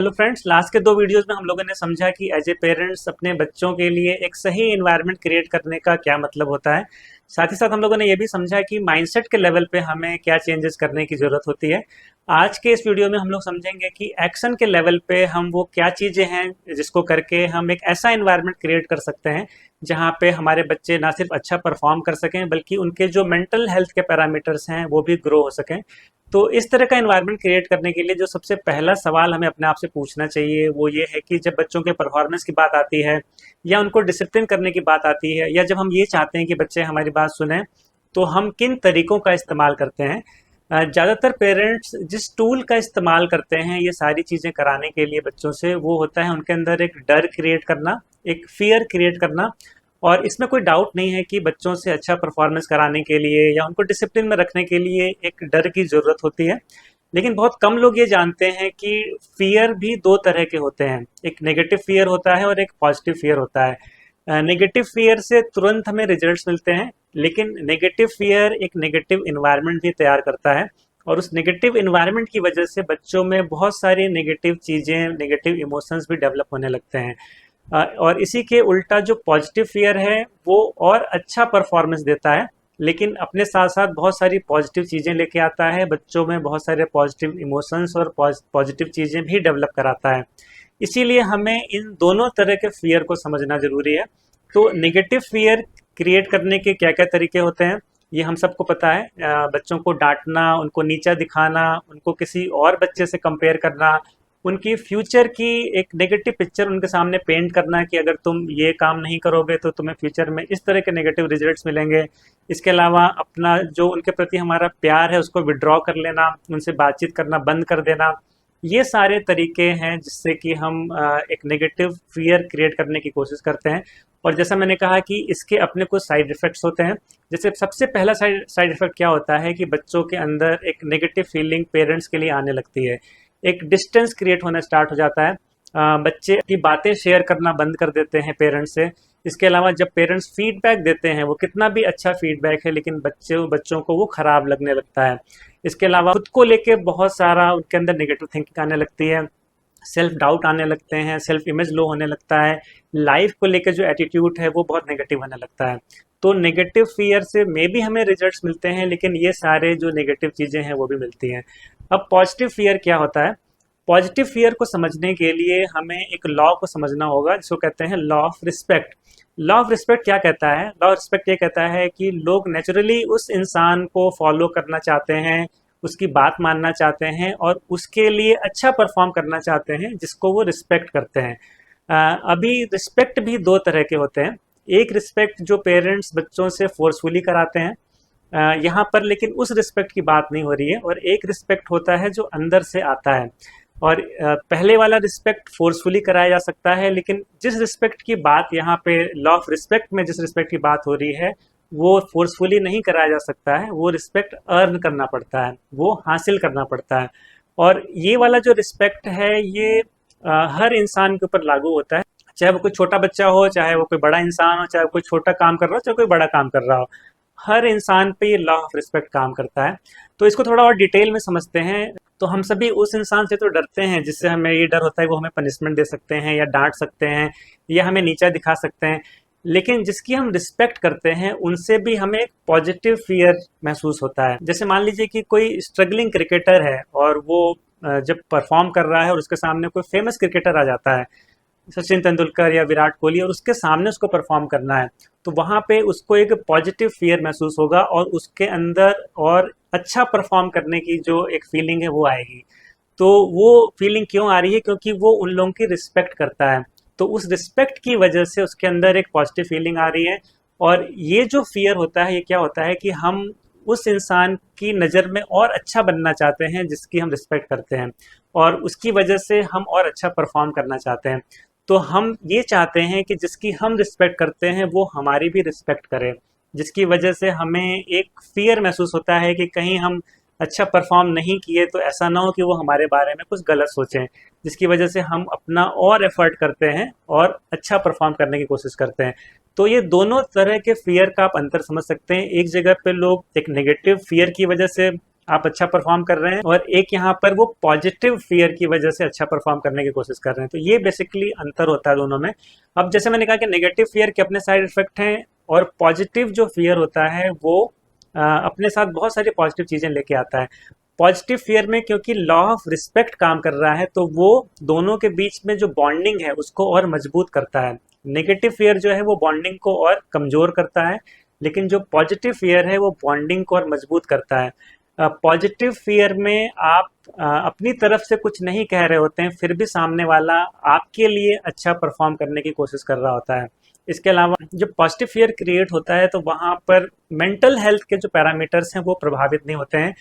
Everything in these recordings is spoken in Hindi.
हेलो फ्रेंड्स, लास्ट के दो वीडियोस में हम लोगों ने समझा कि एज ए पेरेंट्स अपने बच्चों के लिए एक सही एनवायरनमेंट क्रिएट करने का क्या मतलब होता है। साथ ही साथ हम लोगों ने ये भी समझा कि माइंडसेट के लेवल पे हमें क्या चेंजेस करने की ज़रूरत होती है। आज के इस वीडियो में हम लोग समझेंगे कि एक्शन के लेवल पे हम वो क्या चीज़ें हैं जिसको करके हम एक ऐसा एनवायरनमेंट क्रिएट कर सकते हैं जहाँ पे हमारे बच्चे ना सिर्फ अच्छा परफॉर्म कर सकें बल्कि उनके जो मेंटल हेल्थ के पैरामीटर्स हैं वो भी ग्रो हो सकें। तो इस तरह का एनवायरनमेंट क्रिएट करने के लिए जो सबसे पहला सवाल हमें अपने आप से पूछना चाहिए वो ये है कि जब बच्चों के परफॉर्मेंस की बात आती है या उनको डिसिप्लिन करने की बात आती है या जब हम ये चाहते हैं कि बच्चे हमारी बात सुने, तो हम किन तरीकों का इस्तेमाल करते हैं। ज़्यादातर पेरेंट्स जिस टूल का इस्तेमाल करते हैं ये सारी चीज़ें कराने के लिए बच्चों से, वो होता है उनके अंदर एक डर क्रिएट करना, एक फियर क्रिएट करना। और इसमें कोई डाउट नहीं है कि बच्चों से अच्छा परफॉर्मेंस कराने के लिए या उनको डिसिप्लिन में रखने के लिए एक डर की ज़रूरत होती है। लेकिन बहुत कम लोग ये जानते हैं कि फियर भी दो तरह के होते हैं, एक नेगेटिव फियर होता है और एक पॉजिटिव फियर होता है। नेगेटिव फियर से तुरंत हमें रिजल्ट्स मिलते हैं, लेकिन नेगेटिव फियर एक नेगेटिव इन्वायरमेंट भी तैयार करता है और उस नेगेटिव इन्वायरमेंट की वजह से बच्चों में बहुत सारी नेगेटिव चीज़ें, नेगेटिव इमोशंस भी डेवलप होने लगते हैं। और इसी के उल्टा जो पॉजिटिव फियर है वो और अच्छा परफॉर्मेंस देता है, लेकिन अपने साथ साथ बहुत सारी पॉजिटिव चीज़ें लेके आता है, बच्चों में बहुत सारे पॉजिटिव इमोशंस और पॉजिटिव चीज़ें भी डेवलप कराता है। इसीलिए हमें इन दोनों तरह के फियर को समझना ज़रूरी है। तो नेगेटिव फियर क्रिएट करने के क्या क्या तरीके होते हैं ये हम सबको पता है। बच्चों को डांटना, उनको नीचा दिखाना, उनको किसी और बच्चे से कंपेयर करना, उनकी फ्यूचर की एक नेगेटिव पिक्चर उनके सामने पेंट करना कि अगर तुम ये काम नहीं करोगे तो तुम्हें फ्यूचर में इस तरह के नेगेटिव रिजल्ट्स मिलेंगे। इसके अलावा अपना जो उनके प्रति हमारा प्यार है उसको विड्रॉ कर लेना, उनसे बातचीत करना बंद कर देना, ये सारे तरीके हैं जिससे कि हम एक नेगेटिव फियर क्रिएट करने की कोशिश करते हैं। और जैसा मैंने कहा कि इसके अपने कुछ साइड इफ़ेक्ट्स होते हैं। जैसे सबसे पहला साइड इफ़ेक्ट क्या होता है कि बच्चों के अंदर एक नेगेटिव फीलिंग पेरेंट्स के लिए आने लगती है, एक डिस्टेंस क्रिएट होना स्टार्ट हो जाता है। बच्चे की बातें शेयर करना बंद कर देते हैं पेरेंट्स से। इसके अलावा जब पेरेंट्स फीडबैक देते हैं, वो कितना भी अच्छा फीडबैक है लेकिन बच्चों को वो खराब लगने लगता है। इसके अलावा खुद को लेके बहुत सारा उनके अंदर नेगेटिव थिंकिंग आने लगती है, सेल्फ डाउट आने लगते हैं, सेल्फ इमेज लो होने लगता है, लाइफ को लेकर जो एटीट्यूड है वो बहुत नेगेटिव होने लगता है। तो नेगेटिव फियर से मे भी हमें रिजल्ट्स मिलते हैं, लेकिन ये सारे जो नेगेटिव चीज़ें हैं वो भी मिलती हैं। अब पॉजिटिव फियर क्या होता है? पॉजिटिव फियर को समझने के लिए हमें एक लॉ को समझना होगा जिसको कहते हैं law of respect. Law of respect क्या कहता है? लॉ ऑफ रिस्पेक्ट ये कहता है कि लोग नेचुरली उस इंसान को फॉलो करना चाहते हैं, उसकी बात मानना चाहते हैं और उसके लिए अच्छा परफॉर्म करना चाहते हैं जिसको वो रिस्पेक्ट करते हैं। अभी रिस्पेक्ट भी दो तरह के होते हैं। एक रिस्पेक्ट जो पेरेंट्स बच्चों से फोर्सफुली कराते हैं, यहाँ पर लेकिन उस रिस्पेक्ट की बात नहीं हो रही है, और एक रिस्पेक्ट होता है जो अंदर से आता है। और पहले वाला रिस्पेक्ट फोर्सफुली कराया जा सकता है, लेकिन जिस रिस्पेक्ट की बात यहाँ पे लॉ ऑफ रिस्पेक्ट में जिस रिस्पेक्ट की बात हो रही है वो फोर्सफुली नहीं कराया जा सकता है, वो रिस्पेक्ट अर्न करना पड़ता है, वो हासिल करना पड़ता है। और ये वाला जो रिस्पेक्ट है ये हर इंसान के ऊपर लागू होता है, चाहे वो कोई छोटा बच्चा हो, चाहे वो कोई बड़ा इंसान हो, चाहे वो कोई छोटा काम कर रहा हो, चाहे कोई बड़ा काम कर रहा हो, हर इंसान पे ये लॉ ऑफ रिस्पेक्ट काम करता है। तो इसको थोड़ा और डिटेल में समझते हैं। तो हम सभी उस इंसान से तो डरते हैं जिससे हमें ये डर होता है वो हमें पनिशमेंट दे सकते हैं या डांट सकते हैं या हमें नीचा दिखा सकते हैं, लेकिन जिसकी हम रिस्पेक्ट करते हैं उनसे भी हमें एक पॉजिटिव फियर महसूस होता है। जैसे मान लीजिए कि कोई स्ट्रगलिंग क्रिकेटर है और वो जब परफॉर्म कर रहा है और उसके सामने कोई फेमस क्रिकेटर आ जाता है, सचिन तेंदुलकर या विराट कोहली, और उसके सामने उसको परफॉर्म करना है, तो वहाँ पे उसको एक पॉजिटिव फियर महसूस होगा और उसके अंदर और अच्छा परफॉर्म करने की जो एक फीलिंग है वो आएगी। तो वो फीलिंग क्यों आ रही है? क्योंकि वो उन लोगों की रिस्पेक्ट करता है, तो उस रिस्पेक्ट की वजह से उसके अंदर एक पॉजिटिव फीलिंग आ रही है। और ये जो फियर होता है ये क्या होता है कि हम उस इंसान की नज़र में और अच्छा बनना चाहते हैं जिसकी हम रिस्पेक्ट करते हैं, और उसकी वजह से हम और अच्छा परफॉर्म करना चाहते हैं। तो हम ये चाहते हैं कि जिसकी हम रिस्पेक्ट करते हैं वो हमारी भी रिस्पेक्ट करे, जिसकी वजह से हमें एक फियर महसूस होता है कि कहीं हम अच्छा परफॉर्म नहीं किए तो ऐसा ना हो कि वो हमारे बारे में कुछ गलत सोचें, जिसकी वजह से हम अपना और एफर्ट करते हैं और अच्छा परफॉर्म करने की कोशिश करते हैं। तो ये दोनों तरह के फियर का आप अंतर समझ सकते हैं। एक जगह पे लोग एक नेगेटिव फियर की वजह से आप अच्छा परफॉर्म कर रहे हैं, और एक यहाँ पर वो पॉजिटिव फियर की वजह से अच्छा परफॉर्म करने की कोशिश कर रहे हैं। तो ये बेसिकली अंतर होता है दोनों में। अब जैसे मैंने कहा कि नेगेटिव फियर के अपने साइड इफेक्ट हैं, और पॉजिटिव जो फियर होता है वो अपने साथ बहुत सारी पॉजिटिव चीज़ें लेके आता है। पॉजिटिव फियर में क्योंकि लॉ ऑफ रिस्पेक्ट काम कर रहा है, तो वो दोनों के बीच में जो बॉन्डिंग है उसको और मजबूत करता है। नेगेटिव फियर जो है वो बॉन्डिंग को और कमजोर करता है, लेकिन जो पॉजिटिव फियर है वो बॉन्डिंग को और मजबूत करता है। पॉजिटिव फियर में आप अपनी तरफ से कुछ नहीं कह रहे होते हैं, फिर भी सामने वाला आपके लिए अच्छा परफॉर्म करने की कोशिश कर रहा होता है। इसके अलावा जो पॉजिटिव फियर क्रिएट होता है, तो वहाँ पर मेंटल हेल्थ के जो पैरामीटर्स हैं वो प्रभावित नहीं होते हैं।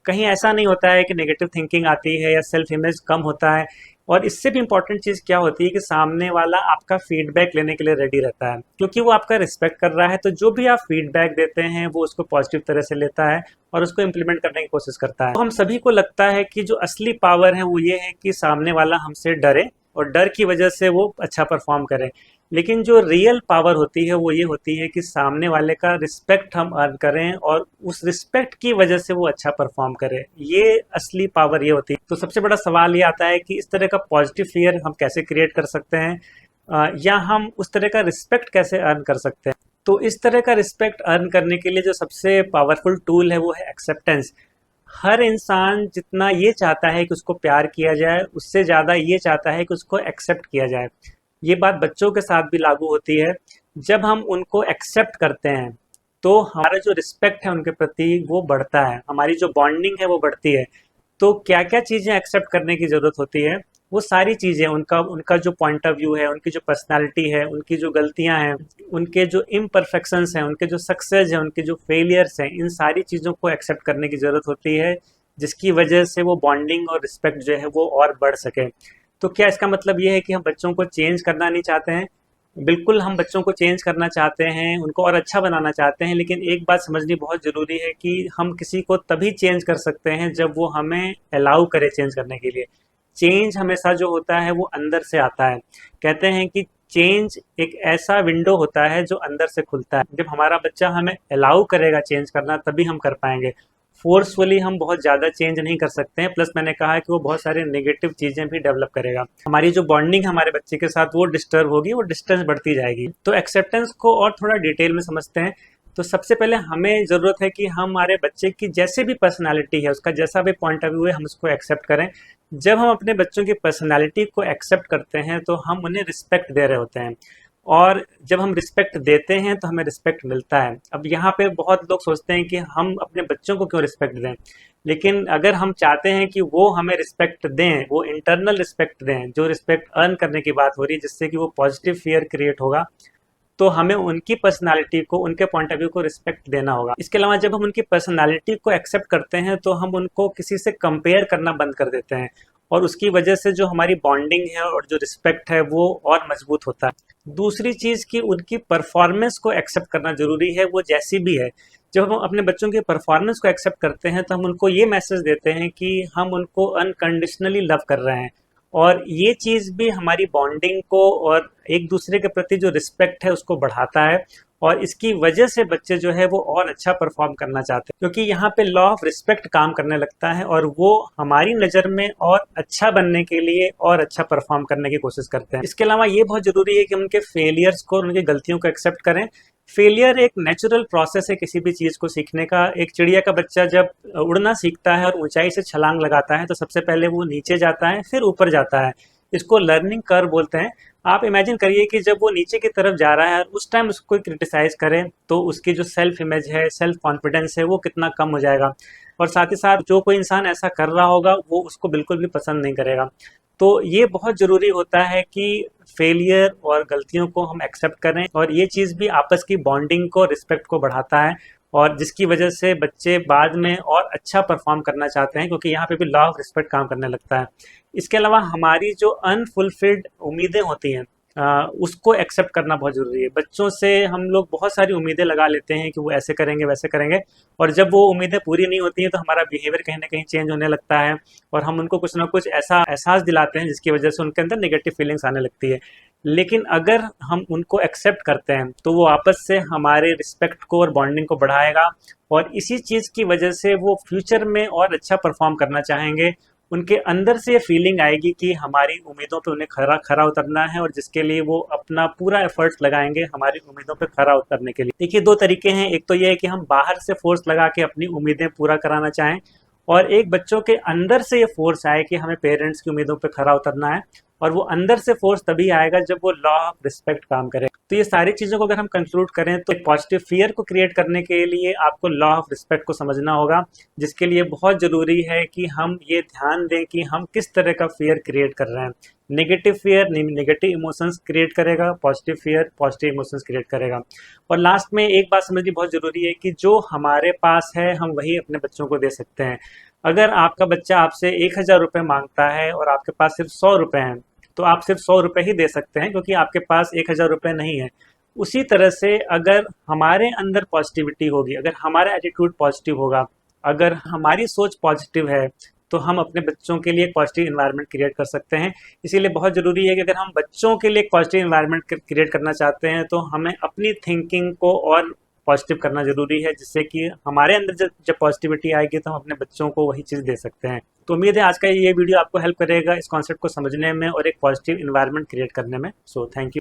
कहीं ऐसा नहीं होता है कि नेगेटिव थिंकिंग आती है या सेल्फ इमेज कम होता है। और इससे भी इम्पोर्टेंट चीज़ क्या होती है कि सामने वाला आपका फीडबैक लेने के लिए रेडी रहता है, क्योंकि वो आपका रिस्पेक्ट कर रहा है। तो जो भी आप फीडबैक देते हैं वो उसको पॉजिटिव तरह से लेता है और उसको इम्प्लीमेंट करने की कोशिश करता है। तो हम सभी को लगता है कि जो असली पावर है वो ये है कि सामने वाला हमसे डरे और डर की वजह से वो अच्छा परफॉर्म करे। लेकिन जो रियल पावर होती है वो ये होती है कि सामने वाले का रिस्पेक्ट हम अर्न करें और उस रिस्पेक्ट की वजह से वो अच्छा परफॉर्म करे। ये असली पावर ये होती है। तो सबसे बड़ा सवाल ये आता है कि इस तरह का पॉजिटिव फियर हम कैसे क्रिएट कर सकते हैं, या हम उस तरह का रिस्पेक्ट कैसे अर्न कर सकते हैं। तो इस तरह का रिस्पेक्ट अर्न करने के लिए जो सबसे पावरफुल टूल है वो है एक्सेप्टेंस। हर इंसान जितना ये चाहता है कि उसको प्यार किया जाए, उससे ज़्यादा ये चाहता है कि उसको एक्सेप्ट किया जाए। ये बात बच्चों के साथ भी लागू होती है। जब हम उनको एक्सेप्ट करते हैं तो हमारा जो रिस्पेक्ट है उनके प्रति वो बढ़ता है, हमारी जो बॉन्डिंग है वो बढ़ती है। तो क्या क्या चीज़ें एक्सेप्ट करने की ज़रूरत होती है, वो सारी चीज़ें, उनका उनका जो पॉइंट ऑफ व्यू है, उनकी जो पर्सनालिटी है, उनकी जो गलतियां हैं, उनके जो इम्परफेक्शंस हैं, उनके जो सक्सेस हैं, उनके जो फेलियर्स हैं, इन सारी चीज़ों को एक्सेप्ट करने की ज़रूरत होती है, जिसकी वजह से वो बॉन्डिंग और रिस्पेक्ट जो है वो और बढ़ सके। तो क्या इसका मतलब ये है कि हम बच्चों को चेंज करना नहीं चाहते हैं? बिल्कुल हम बच्चों को चेंज करना चाहते हैं, उनको और अच्छा बनाना चाहते हैं, लेकिन एक बात समझनी बहुत ज़रूरी है कि हम किसी को तभी चेंज कर सकते हैं जब वो हमें अलाउ करे चेंज करने के लिए। चेंज हमेशा जो होता है वो अंदर से आता है। कहते हैं कि चेंज एक ऐसा विंडो होता है जो अंदर से खुलता है। जब हमारा बच्चा हमें अलाउ करेगा चेंज करना, तभी हम कर पाएंगे। फोर्सफुली हम बहुत ज़्यादा चेंज नहीं कर सकते हैं। प्लस मैंने कहा है कि वो बहुत सारी नेगेटिव चीज़ें भी डेवलप करेगा। हमारी जो बॉन्डिंग हमारे बच्चे के साथ वो डिस्टर्ब होगी, वो डिस्टेंस बढ़ती जाएगी। तो एक्सेप्टेंस को और थोड़ा डिटेल में समझते हैं। तो सबसे पहले हमें ज़रूरत है कि हमारे बच्चे की जैसे भी पर्सनालिटी है, उसका जैसा भी पॉइंट ऑफ व्यू है, हम उसको एक्सेप्ट करें। जब हम अपने बच्चों की पर्सनालिटी को एक्सेप्ट करते हैं तो हम उन्हें रिस्पेक्ट दे रहे होते हैं, और जब हम रिस्पेक्ट देते हैं तो हमें रिस्पेक्ट मिलता है। अब यहाँ पे बहुत लोग सोचते हैं कि हम अपने बच्चों को क्यों रिस्पेक्ट दें, लेकिन अगर हम चाहते हैं कि वो हमें रिस्पेक्ट दें, वो इंटरनल रिस्पेक्ट दें, जो रिस्पेक्ट अर्न करने की बात हो रही है, जिससे कि वो पॉजिटिव फियर क्रिएट होगा, तो हमें उनकी पर्सनालिटी को, उनके पॉइंट ऑफ व्यू को रिस्पेक्ट देना होगा। इसके अलावा जब हम उनकी पर्सनालिटी को एक्सेप्ट करते हैं तो हम उनको किसी से कंपेयर करना बंद कर देते हैं, और उसकी वजह से जो हमारी बॉन्डिंग है और जो रिस्पेक्ट है वो और मजबूत होता है। दूसरी चीज़ कि उनकी परफॉर्मेंस को एक्सेप्ट करना ज़रूरी है, वो जैसी भी है। जब हम अपने बच्चों की परफॉर्मेंस को एक्सेप्ट करते हैं तो हम उनको ये मैसेज देते हैं कि हम उनको अनकंडीशनली लव कर रहे हैं, और ये चीज़ भी हमारी बॉन्डिंग को और एक दूसरे के प्रति जो रिस्पेक्ट है उसको बढ़ाता है, और इसकी वजह से बच्चे जो है वो और अच्छा परफॉर्म करना चाहते हैं, क्योंकि यहाँ पे लॉ ऑफ रिस्पेक्ट काम करने लगता है और वो हमारी नज़र में और अच्छा बनने के लिए और अच्छा परफॉर्म करने की कोशिश करते हैं। इसके अलावा ये बहुत ज़रूरी है कि उनके फेलियर्स को, उनकी गलतियों को एक्सेप्ट करें। फेलियर एक नेचुरल प्रोसेस है किसी भी चीज़ को सीखने का। एक चिड़िया का बच्चा जब उड़ना सीखता है और ऊंचाई से छलांग लगाता है तो सबसे पहले वो नीचे जाता है, फिर ऊपर जाता है। इसको लर्निंग कर्व बोलते हैं। आप इमेजिन करिए कि जब वो नीचे की तरफ जा रहा है और उस टाइम उसको कोई क्रिटिसाइज करे तो उसकी जो सेल्फ इमेज है, सेल्फ कॉन्फिडेंस है, वो कितना कम हो जाएगा। और साथ ही साथ जो कोई इंसान ऐसा कर रहा होगा वो उसको बिल्कुल भी पसंद नहीं करेगा। तो ये बहुत ज़रूरी होता है कि फेलियर और गलतियों को हम एक्सेप्ट करें, और ये चीज़ भी आपस की बॉन्डिंग को, रिस्पेक्ट को बढ़ाता है, और जिसकी वजह से बच्चे बाद में और अच्छा परफॉर्म करना चाहते हैं, क्योंकि यहाँ पे भी लॉ ऑफ रिस्पेक्ट काम करने लगता है। इसके अलावा हमारी जो अनफुलफिल्ड उम्मीदें होती हैं, उसको एक्सेप्ट करना बहुत ज़रूरी है। बच्चों से हम लोग बहुत सारी उम्मीदें लगा लेते हैं कि वो ऐसे करेंगे, वैसे करेंगे, और जब वो उम्मीदें पूरी नहीं होती हैं तो हमारा बिहेवियर कहीं ना कहीं चेंज होने लगता है, और हम उनको कुछ ना कुछ ऐसा एहसास दिलाते हैं जिसकी वजह से उनके अंदर नेगेटिव फीलिंग्स आने लगती है। लेकिन अगर हम उनको एक्सेप्ट करते हैं तो वो आपस से हमारे रिस्पेक्ट को और बॉन्डिंग को बढ़ाएगा, और इसी चीज़ की वजह से वो फ्यूचर में और अच्छा परफॉर्म करना चाहेंगे। उनके अंदर से ये फीलिंग आएगी कि हमारी उम्मीदों पे उन्हें खरा खरा उतरना है, और जिसके लिए वो अपना पूरा एफर्ट्स लगाएंगे हमारी उम्मीदों पे खरा उतरने के लिए। देखिए, दो तरीके हैं। एक तो ये है कि हम बाहर से फोर्स लगा के अपनी उम्मीदें पूरा कराना चाहें, और एक बच्चों के अंदर से ये फोर्स आए कि हमें पेरेंट्स की उम्मीदों पे खरा उतरना है। और वो अंदर से फोर्स तभी आएगा जब वो लॉ ऑफ रिस्पेक्ट काम करे। तो ये सारी चीज़ों को अगर हम कंक्लूड करें तो एक पॉजिटिव फियर को क्रिएट करने के लिए आपको लॉ ऑफ रिस्पेक्ट को समझना होगा, जिसके लिए बहुत ज़रूरी है कि हम ये ध्यान दें कि हम किस तरह का फियर क्रिएट कर रहे हैं। Negative fear negative emotions create करेगा, positive fear positive emotions create करेगा। और लास्ट में एक बात समझनी बहुत ज़रूरी है कि जो हमारे पास है हम वही अपने बच्चों को दे सकते हैं। अगर आपका बच्चा आपसे 1,000 रुपये मांगता है और आपके पास सिर्फ 100 रुपये हैं, तो आप सिर्फ 100 रुपये ही दे सकते हैं, क्योंकि आपके पास 1,000 रुपये नहीं है। उसी तरह से अगर हमारे अंदर पॉजिटिविटी होगी, अगर हमारा एटीट्यूड पॉजिटिव होगा, अगर हमारी सोच पॉजिटिव है, तो हम अपने बच्चों के लिए एक पॉजिटिव इन्वायरमेंट क्रिएट कर सकते हैं। इसीलिए बहुत ज़रूरी है कि अगर हम बच्चों के लिए एक पॉजिटिव इन्वायरमेंट क्रिएट करना चाहते हैं तो हमें अपनी थिंकिंग को और पॉजिटिव करना ज़रूरी है, जिससे कि हमारे अंदर जब जब पॉजिटिविटी आएगी तो हम अपने बच्चों को वही चीज़ दे सकते हैं। तो उम्मीद है आज का ये वीडियो आपको हेल्प करेगा इस कॉन्सेप्ट को समझने में और एक पॉजिटिव इन्वायरमेंट क्रिएट करने में। So thank you.